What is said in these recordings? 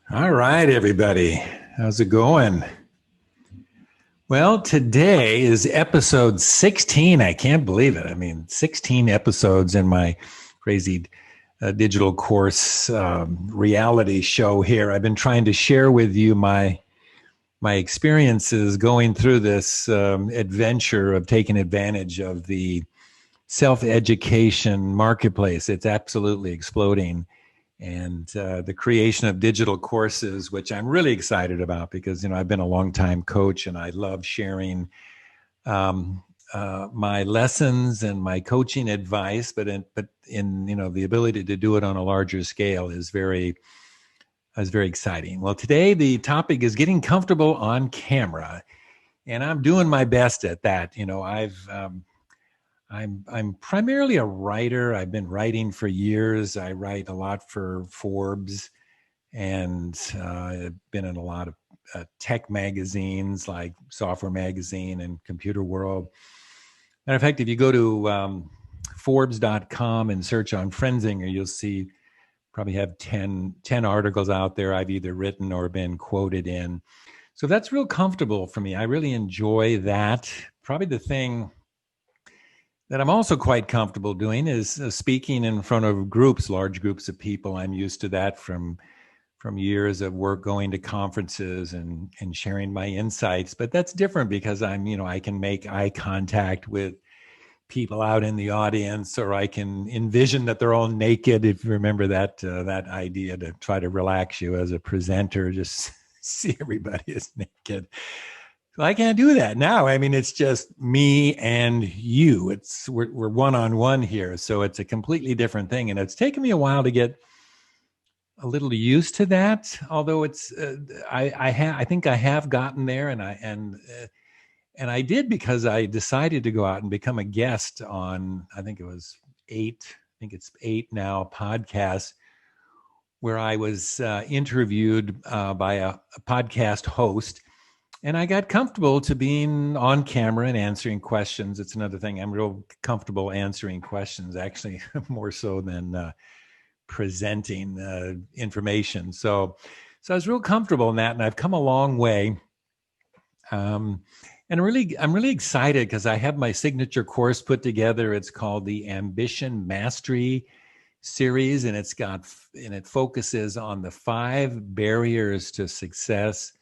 All right, everybody. How's it going? Well, today is episode 16. I can't believe it. I mean, 16 episodes in my crazy digital course reality show here. I've been trying to share with you my experiences going through this adventure of taking advantage of the self-education marketplace. It's absolutely exploding, and the creation of digital courses, which I'm really excited about because I've been a long time coach and I love sharing um, my lessons and my coaching advice, but in the ability to do it on a larger scale is very exciting. Well, today the topic is getting comfortable on camera, and I'm doing my best at that. I'm primarily a writer. I've been writing for years. I write a lot for Forbes, and I've been in a lot of tech magazines like Software Magazine and Computer World. Matter of fact, if you go to Forbes.com and search on Frenzinger, you'll see probably have ten articles out there I've either written or been quoted in. So that's real comfortable for me. I really enjoy that. Probably the thing that I'm also quite comfortable doing is speaking in front of groups, large groups of people. I'm used to that from years of work going to conferences and sharing my insights. But that's different because I can make eye contact with people out in the audience, or I can envision that they're all naked. If you remember that idea to try to relax you as a presenter, just see everybody is naked. So I can't do that now. I mean, it's just me and you. We're one on one here, so it's a completely different thing, and it's taken me a while to get a little used to that. Although I think I have gotten there, and I did because I decided to go out and become a guest on, I think it was eight. I think it's eight now podcasts where I was interviewed by a podcast host, and I got comfortable to being on camera and answering questions. It's another thing. I'm real comfortable answering questions, actually, more so than presenting information. So I was real comfortable in that, and I've come a long way. And I'm really excited because I have my signature course put together. It's called the Ambition Mastery series, and it focuses on the 5 barriers to success.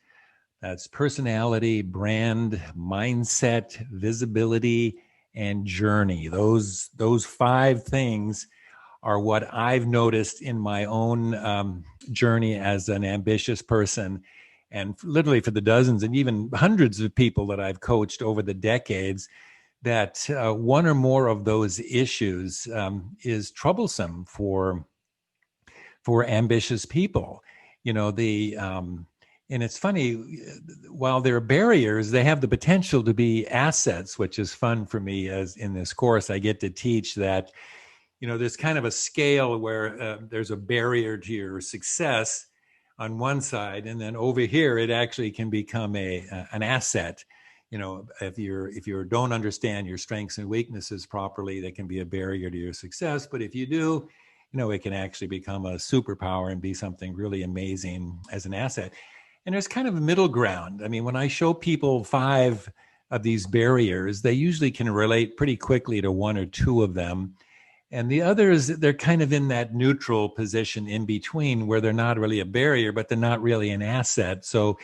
That's personality, brand, mindset, visibility, and journey. Those 5 things are what I've noticed in my own journey as an ambitious person. And literally for the dozens and even hundreds of people that I've coached over the decades, that one or more of those issues is troublesome for ambitious people. And it's funny, while they're barriers, they have the potential to be assets, which is fun for me. As in this course, I get to teach that there's kind of a scale where there's a barrier to your success on one side, and then over here it actually can become an asset. If you don't understand your strengths and weaknesses properly, that can be a barrier to your success. But if you do, it can actually become a superpower and be something really amazing as an asset. And there's kind of a middle ground. I mean, when I show people 5 of these barriers, they usually can relate pretty quickly to 1 or 2 of them. And the others, they're kind of in that neutral position in between, where they're not really a barrier, but they're not really an asset. So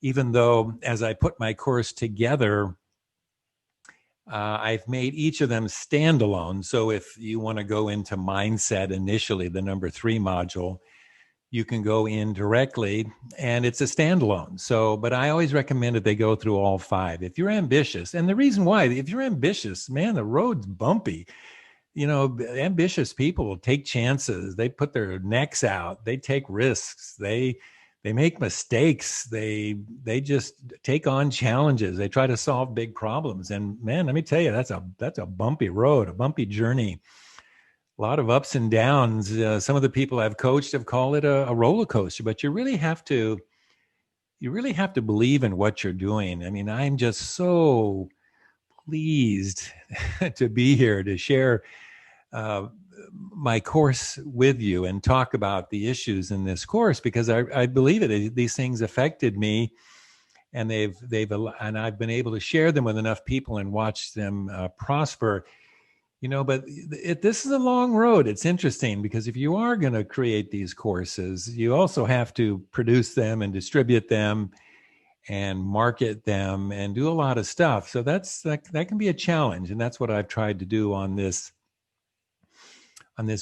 even though, as I put my course together, I've made each of them standalone. So if you want to go into mindset initially, the number 3 module, you can go in directly, and it's a standalone. So, but I always recommend that they go through all 5. If you're ambitious, and the reason why, if you're ambitious, man, the road's bumpy. Ambitious people will take chances. They put their necks out. They take risks. They make mistakes. They just take on challenges. They try to solve big problems. And man, let me tell you, that's a bumpy road, a bumpy journey. A lot of ups and downs. Some of the people I've coached have called it a roller coaster. But you really have to believe in what you're doing. I mean, I'm just so pleased to be here to share my course with you and talk about the issues in this course, because I believe it. These things affected me, and and I've been able to share them with enough people and watch them prosper. But this is a long road. It's interesting because if you are going to create these courses, you also have to produce them and distribute them and market them and do a lot of stuff. So that can be a challenge, and that's what I've tried to do on this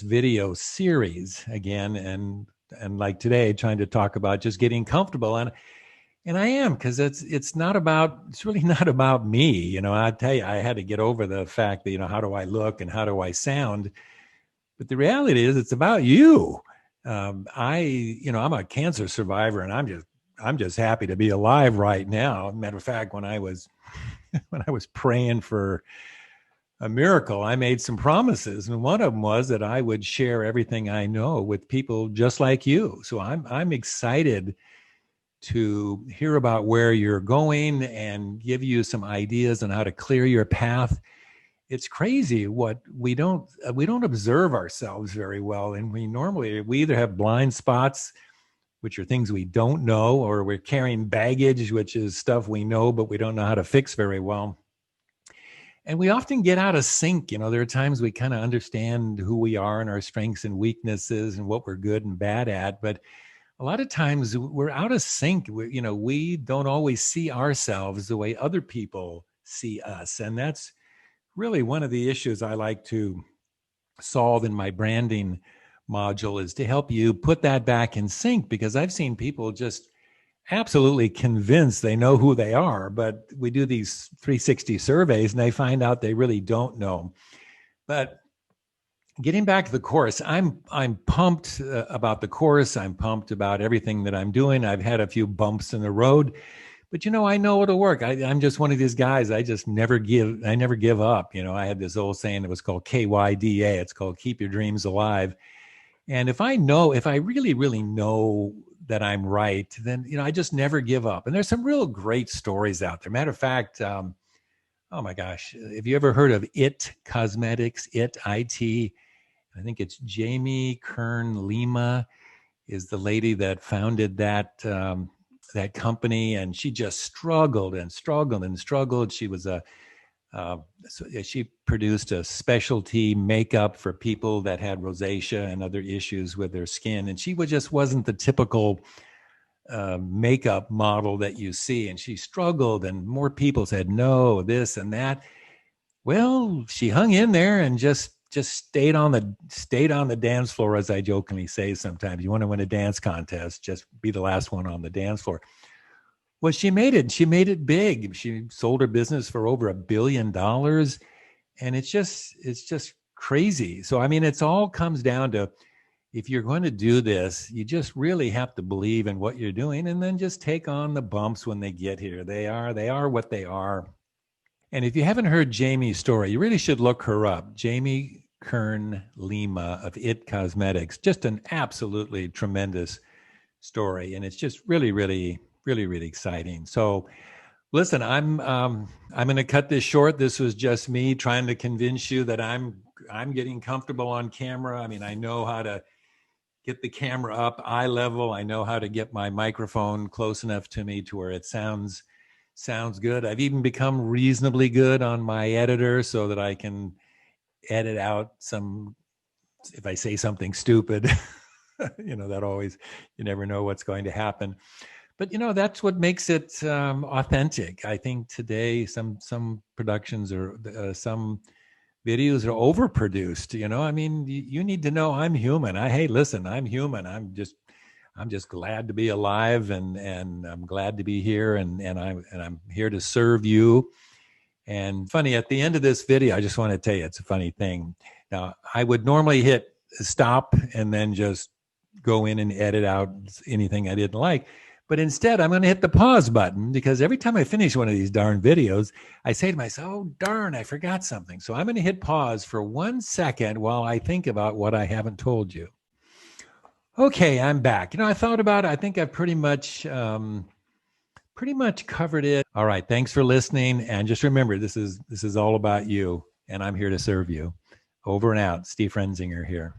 video series again, and like today, trying to talk about just getting comfortable. And I am, because it's really not about me. I tell you, I had to get over the fact that, how do I look and how do I sound? But the reality is it's about you. I'm a cancer survivor, and I'm just happy to be alive right now. Matter of fact, when I was praying for a miracle, I made some promises, and one of them was that I would share everything I know with people just like you. So I'm excited to hear about where you're going and give you some ideas on how to clear your path. It's crazy what we don't observe ourselves very well, and we either have blind spots, which are things we don't know, or we're carrying baggage, which is stuff we know but we don't know how to fix very well. And we often get out of sync. There are times we kind of understand who we are and our strengths and weaknesses and what we're good and bad at, but a lot of times we're out of sync. We don't always see ourselves the way other people see us. And that's really one of the issues I like to solve in my branding module, is to help you put that back in sync, because I've seen people just absolutely convinced they know who they are, but we do these 360 surveys and they find out they really don't know. But getting back to the course, I'm pumped about the course. I'm pumped about everything that I'm doing. I've had a few bumps in the road, but I know it'll work. I'm just one of these guys. I never give up. I had this old saying that was called KYDA. It's called Keep Your Dreams Alive. And if I really, really know that I'm right, then, I just never give up. And there's some real great stories out there. Matter of fact, oh my gosh, have you ever heard of IT Cosmetics, IT? I think it's Jamie Kern Lima is the lady that founded that company, and she just struggled and struggled and struggled. She was she produced a specialty makeup for people that had rosacea and other issues with their skin, and she just wasn't the typical makeup model that you see. And she struggled, and more people said no, this and that. Well, she hung in there and just stayed on the dance floor, as I jokingly say sometimes. You want to win a dance contest, just be the last one on the dance floor. Well, she made it. She made it big. She sold her business for over $1 billion, and it's just crazy. So it all comes down to, if you're going to do this, you just really have to believe in what you're doing, and then just take on the bumps when they get here. They are what they are. And if you haven't heard Jamie's story, you really should look her up. Jamie Kern Lima of IT Cosmetics. Just an absolutely tremendous story. And it's just really, really, really, really exciting. So listen, I'm going to cut this short. This was just me trying to convince you that I'm getting comfortable on camera. I know how to get the camera up eye level. I know how to get my microphone close enough to me to where it sounds good. I've even become reasonably good on my editor, so that I can edit out if I say something stupid, that always, you never know what's going to happen. But, that's what makes it authentic. I think today some productions or some videos are overproduced. You need to know I'm human. Hey, listen, I'm human. I'm just glad to be alive, and I'm glad to be here, and I'm here to serve you. And funny, at the end of this video, I just want to tell you, it's a funny thing. Now, I would normally hit stop and then just go in and edit out anything I didn't like. But instead, I'm going to hit the pause button, because every time I finish one of these darn videos, I say to myself, oh, darn, I forgot something. So I'm going to hit pause for 1 second while I think about what I haven't told you. Okay, I'm back. I thought about it. I think I've pretty much covered it. All right, thanks for listening. And just remember, this is all about you, and I'm here to serve you. Over and out. Steve Renzinger here.